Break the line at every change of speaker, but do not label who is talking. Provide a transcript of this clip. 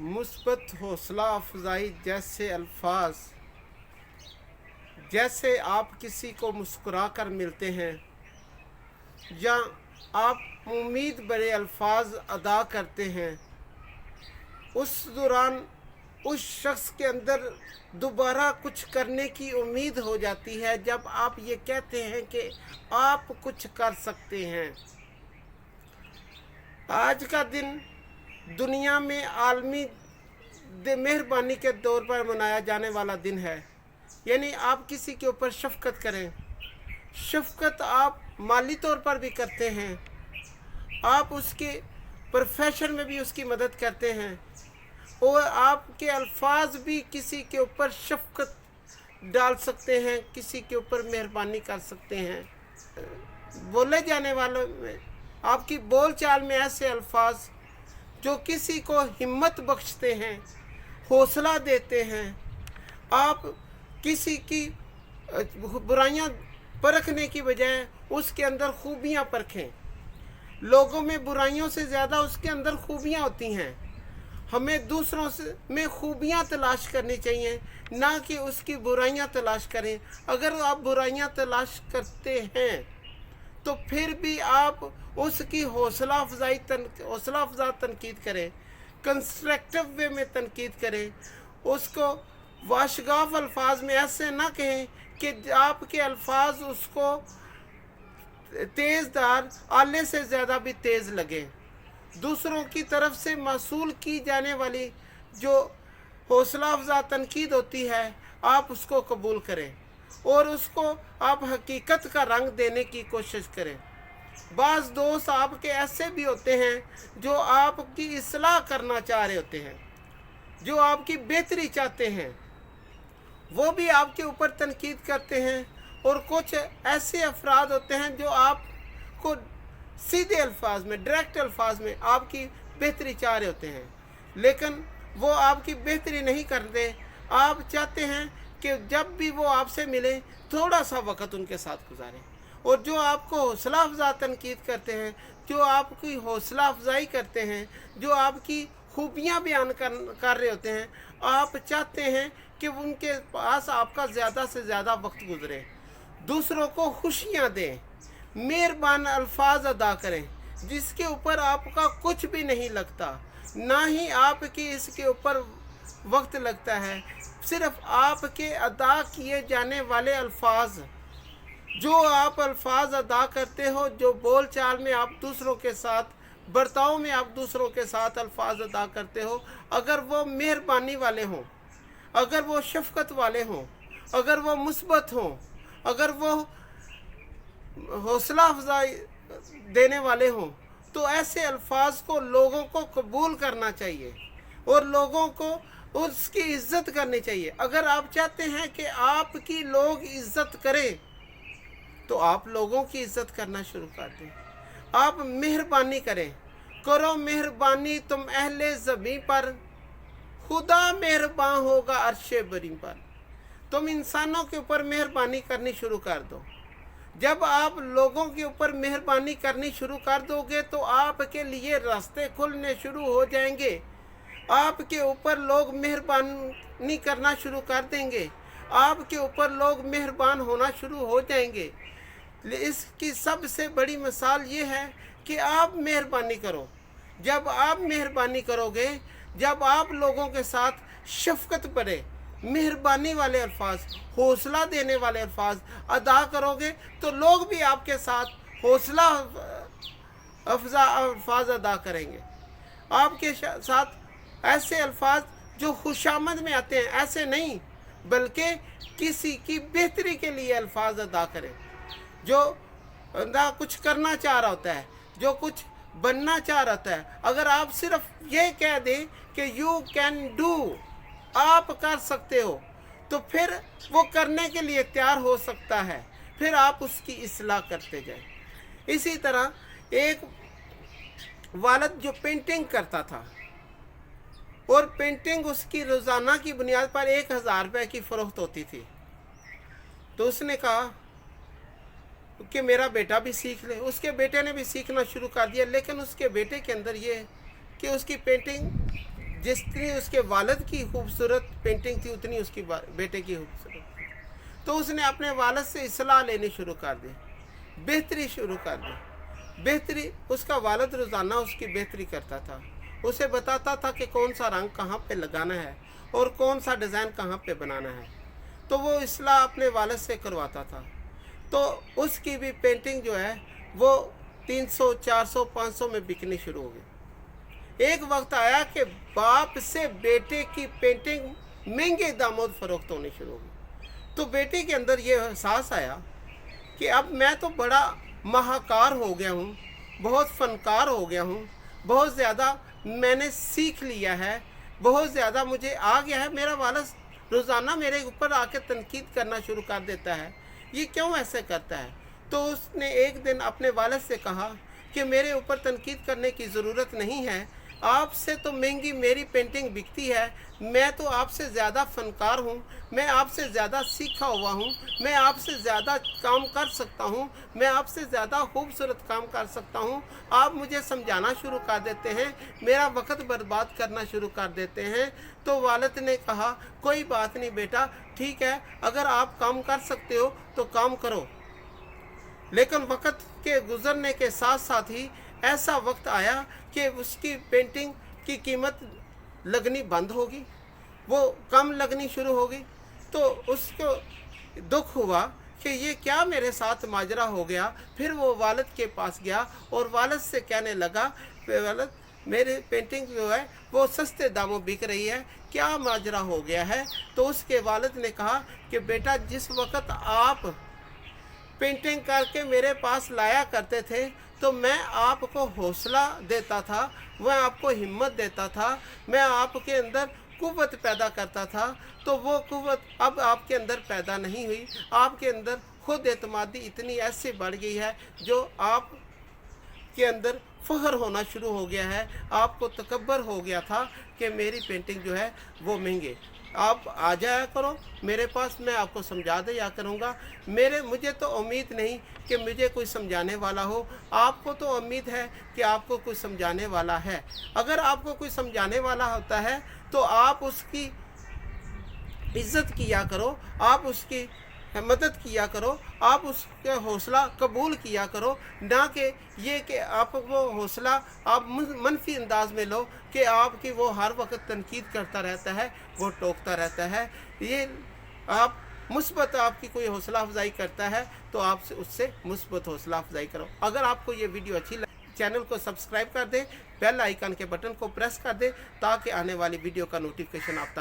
मुस्बत हौसला अफजाई जैसे अल्फाज, जैसे आप किसी को मुस्कुरा कर मिलते हैं या आप उम्मीद भरे अल्फाज अदा करते हैं, उस दौरान उस शख्स के अंदर दोबारा कुछ करने की उम्मीद हो जाती है जब आप ये कहते हैं कि आप कुछ कर सकते हैं। आज का दिन दुनिया में आलमी मेहरबानी के तौर पर मनाया जाने वाला दिन है। यानी आप किसी के ऊपर शफ़क़त करें। शफ़क़त आप माली तौर पर भी करते हैं, आप उसके प्रोफेशन में भी उसकी मदद करते हैं, और आपके अल्फाज भी किसी के ऊपर शफ़क़त डाल सकते हैं, किसी के ऊपर मेहरबानी कर सकते हैं। बोले जाने वालों में आपकी बोल चाल में ऐसे अल्फाज जो किसी को हिम्मत बख्शते हैं, हौसला देते हैं। आप किसी की बुराइयां परखने की बजाय उसके अंदर खूबियां परखें। लोगों में बुराइयों से ज़्यादा उसके अंदर खूबियां होती हैं। हमें दूसरों से में खूबियां तलाश करनी चाहिए, ना कि उसकी बुराइयां तलाश करें। अगर आप बुराइयां तलाश करते हैं तो फिर भी आप उसकी हौसला अफजा तनकीद करें, कंस्ट्रक्टिव वे में तनकीद करें। उसको वाशगाफ अल्फाज में ऐसे ना कहें कि आपके अल्फाज उसको तेज़दार आले से ज़्यादा भी तेज़ लगे। दूसरों की तरफ से मसूल की जाने वाली जो हौसला अफजा तनकीद होती है, आप उसको कबूल करें और उसको आप हकीकत का रंग देने की कोशिश करें। बाज़ दोस्त आपके ऐसे भी होते हैं जो आपकी इस्लाह करना चाह रहे होते हैं, जो आपकी बेहतरी चाहते हैं, वो भी आपके ऊपर तनकीद करते हैं। और कुछ ऐसे अफराद होते हैं जो आपको सीधे अल्फाज में, डायरेक्ट अल्फाज में आपकी बेहतरी चाह रहे होते हैं, लेकिन वो आपकी बेहतरी नहीं करते। आप चाहते हैं कि जब भी वो आपसे मिले थोड़ा सा वक़्त उनके साथ गुजारें। और जो आपको हौसला अफजा तनकीद करते हैं, जो आपकी हौसला अफजाई करते हैं, जो आपकी खूबियाँ बयान कर रहे होते हैं, आप चाहते हैं कि उनके पास आपका ज़्यादा से ज़्यादा वक्त गुजरे, दूसरों को खुशियाँ दें, मेहरबान अल्फाज अदा करें जिसके ऊपर आपका कुछ भी नहीं लगता, ना ही आपकी इसके ऊपर वक्त लगता है। सिर्फ आपके अदा किए जाने वाले अल्फाज, जो आप अल्फाज अदा करते हो, जो बोल चाल में आप दूसरों के साथ, बर्ताव में आप दूसरों के साथ अल्फाज अदा करते हो, अगर वो मेहरबानी वाले हों, अगर वो शफ़क़त वाले हों, अगर वो मुस्बत हों, अगर वो हौसला अफजाई देने वाले हों, तो ऐसे अल्फाज को लोगों को कबूल करना चाहिए और लोगों को उसकी इज़्ज़त करनी चाहिए। अगर आप चाहते हैं कि आपकी लोग इज़्ज़त करें तो आप लोगों की इज़्ज़त करना शुरू कर दें। आप मेहरबानी करें, करो मेहरबानी तुम अहले ज़मीं पर, खुदा मेहरबान होगा अर्शे बरी पर। तुम इंसानों के ऊपर मेहरबानी करनी शुरू कर दो। जब आप लोगों के ऊपर मेहरबानी करनी शुरू कर दोगे तो आपके लिए रास्ते खुलने शुरू हो जाएंगे। आपके ऊपर लोग मेहरबानी करना शुरू कर देंगे, आपके ऊपर लोग मेहरबान होना शुरू हो जाएंगे। इसकी सबसे बड़ी मिसाल ये है कि आप मेहरबानी करो। जब आप मेहरबानी करोगे, जब आप लोगों के साथ शफ़क़त भरे, मेहरबानी वाले अल्फाज, हौसला देने वाले अल्फाज अदा करोगे, तो लोग भी आपके साथ हौसला अफजा अल्फाज अदा करेंगे। आपके साथ ऐसे अल्फाज जो खुशामद में आते हैं, ऐसे नहीं बल्कि किसी की बेहतरी के लिए अल्फाज अदा करें। जो बंदा कुछ करना चाह रहा होता है, जो कुछ बनना चाह रहा होता है, अगर आप सिर्फ ये कह दें कि यू कैन डू, आप कर सकते हो, तो फिर वो करने के लिए तैयार हो सकता है। फिर आप उसकी इस्लाह करते जाएं। इसी तरह एक वालिद जो पेंटिंग करता था और पेंटिंग उसकी रोज़ाना की बुनियाद पर 1000 रुपये की फ़रोख्त होती थी, तो उसने कहा कि मेरा बेटा भी सीख ले। उसके बेटे ने भी सीखना शुरू कर दिया, लेकिन उसके बेटे के अंदर ये कि उसकी पेंटिंग जितनी उसके वालिद की खूबसूरत पेंटिंग थी उतनी उसकी बेटे की खूबसूरत थी। तो उसने अपने वालिद से इस्लाह लेनी शुरू कर दी, बेहतरी शुरू कर दी। बेहतरी, उसका वालिद रोज़ाना उसकी बेहतरी करता था, उसे बताता था कि कौन सा रंग कहाँ पे लगाना है और कौन सा डिज़ाइन कहाँ पे बनाना है। तो वो इस्लाह अपने वालिद से करवाता था। तो उसकी भी पेंटिंग जो है वो 300, 400, 500 में बिकनी शुरू हो गई। एक वक्त आया कि बाप से बेटे की पेंटिंग महंगे दामों फरोख्त होनी शुरू हो गई। तो बेटे के अंदर ये एहसास आया कि अब मैं तो बड़ा माहकार हो गया हूँ, बहुत फनकार हो गया हूँ, बहुत ज़्यादा मैंने सीख लिया है, बहुत ज़्यादा मुझे आ गया है। मेरा वालिद रोज़ाना मेरे ऊपर आके तनकीद करना शुरू कर देता है, ये क्यों ऐसे करता है? तो उसने एक दिन अपने वालिद से कहा कि मेरे ऊपर तनकीद करने की ज़रूरत नहीं है, आपसे तो महंगी मेरी पेंटिंग बिकती है, मैं तो आपसे ज़्यादा फ़नकार हूँ, मैं आपसे ज़्यादा सीखा हुआ हूँ, मैं आपसे ज़्यादा काम कर सकता हूँ, मैं आपसे ज़्यादा खूबसूरत काम कर सकता हूँ। आप मुझे समझाना शुरू कर देते हैं, मेरा वक्त बर्बाद करना शुरू कर देते हैं। तो वालिद ने कहा कोई बात नहीं बेटा, ठीक है, अगर आप काम कर सकते हो तो काम करो। लेकिन वक्त के गुज़रने के साथ साथ ही ऐसा वक्त आया कि उसकी पेंटिंग की कीमत लगनी बंद होगी, वो कम लगनी शुरू होगी। तो उसको दुख हुआ कि ये क्या मेरे साथ माजरा हो गया। फिर वो वालिद के पास गया और वालिद से कहने लगा, वालिद मेरी पेंटिंग जो है वो सस्ते दामों बिक रही है, क्या माजरा हो गया है? तो उसके वालिद ने कहा कि बेटा, जिस वक्त आप पेंटिंग करके मेरे पास लाया करते थे तो मैं आपको हौसला देता था, मैं आपको हिम्मत देता था, मैं आपके अंदर कुव्वत पैदा करता था। तो वो कुव्वत अब आपके अंदर पैदा नहीं हुई, आपके अंदर खुद एतमादी इतनी ऐसे बढ़ गई है जो आप के अंदर फ़ख्र होना शुरू हो गया है, आपको तकब्बर हो गया था कि मेरी पेंटिंग जो है वो महंगे। आप आ जाया करो मेरे पास, मैं आपको समझा दिया करूँगा। मुझे तो उम्मीद नहीं कि मुझे कोई समझाने वाला हो, आपको तो उम्मीद है कि आपको कोई समझाने वाला है। अगर आपको कोई समझाने वाला होता है तो आप उसकी इज़्ज़त किया करो, आप उसकी मदद किया करो, आप उसका हौसला कबूल किया करो, ना कि ये कि आप वो हौसला आप मनफी अंदाज में लो कि आपकी वो हर वक्त तनकीद करता रहता है, वो टोकता रहता है। ये आप मुस्बत आपकी कोई हौसला अफजाई करता है तो आप उससे मुस्बत हौसला अफजाई करो। अगर आपको ये वीडियो अच्छी लगे चैनल को सब्सक्राइब कर दें, बेल आइकन के बटन को प्रेस कर दें ताकि आने वाली वीडियो का नोटिफिकेशन आप तक